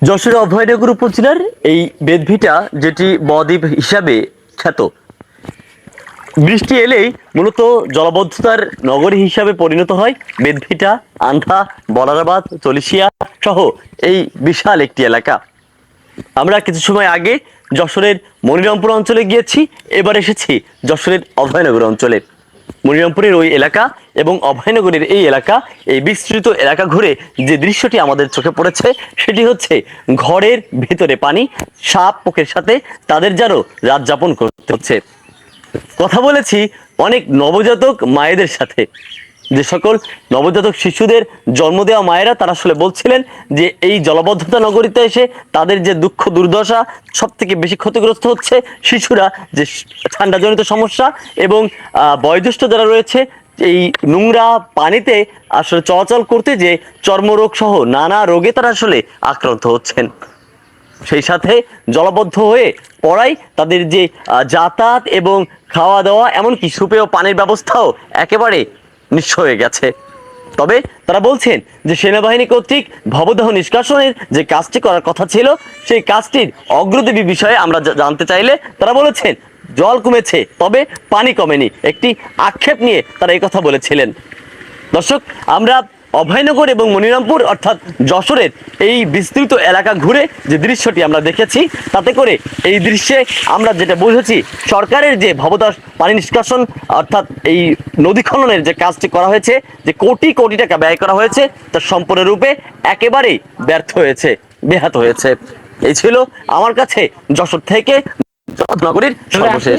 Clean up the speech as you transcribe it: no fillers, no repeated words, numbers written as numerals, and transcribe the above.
যশোর অভয়নগর উপজেলার এই বেদভিটা, যেটি বদ্বীপ হিসাবে খ্যাত, বৃষ্টি এলেই মূলত জলাবদ্ধতার নগরী হিসাবে পরিণত হয় বেদভিটা, আন্ধা, বলারাবাদ, চলিশিয়া সহ এই বিশাল একটি এলাকা। আমরা কিছু সময় আগে যশোরের মনিরামপুর অঞ্চলে গিয়েছি, এবার এসেছি যশোরের অভয়নগর অঞ্চলে। মনিরামপুরের ওই এলাকা এবং অভয়নগরের এই এলাকা, এই বিস্তৃত এলাকা ঘুরে যে দৃশ্যটি আমাদের চোখে পড়েছে সেটি হচ্ছে ঘরের ভিতরে পানি, সাপ পোকের সাথে তাদের যেন রাত যাপন করতে হচ্ছে। কথা বলেছি অনেক নবজাতক মায়েদের সাথে, যে সকল নবজাতক শিশুদের জন্ম দেওয়া মায়েরা, তারা আসলে বলছিলেন যে এই জলাবদ্ধতা নগরীতে এসে তাদের যে দুঃখ দুর্দশা, সব থেকে বেশি ক্ষতিগ্রস্ত হচ্ছে শিশুরা, যে ঠান্ডাজনিত সমস্যা এবং বয়োজ্যেষ্ঠ যারা রয়েছে এই নোংরা পানিতে আসলে চলাচল করতে যে চর্মরোগ সহ নানা রোগে তারা আসলে আক্রান্ত হচ্ছেন। সেই সাথে জলাবদ্ধ হয়ে পড়ায় তাদের যে যাতায়াত এবং খাওয়া দাওয়া, এমনকি সুপেয় পানির ব্যবস্থাও একেবারে নিঃস্ব হয়ে গেছে। তবে তারা বলছেন যে সেনাবাহিনী কর্তৃক ভবদাহ নিষ্কাশনের যে কাজটি করার কথা ছিল, সেই কাজটির অগ্রগতি বিষয়ে আমরা জানতে চাইলে তারা বলেছেন জল কমেছে, তবে পানি কমেনি। একটি আক্ষেপ নিয়ে তারা এই কথা বলেছিলেন। দর্শক, আমরা অভয়নগর এবং মনিরামপুর অর্থাৎ যশোরের এই বিস্তৃত এলাকা ঘুরে যে দৃশ্যটি আমরা দেখেছি, তাতে করে এই দৃশ্যে আমরা যেটা বুঝেছি, সরকারের যে ভবদাহ পানি নিষ্কাশন অর্থাৎ এই নদী খননের যে কাজটি করা হয়েছে, যে কোটি কোটি টাকা ব্যয় করা হয়েছে, তা সম্পূর্ণরূপে একেবারেই ব্যর্থ হয়েছে, ব্যাহত হয়েছে। এই ছিল আমার কাছে যশোর থেকে নগরীর সর্বশেষ।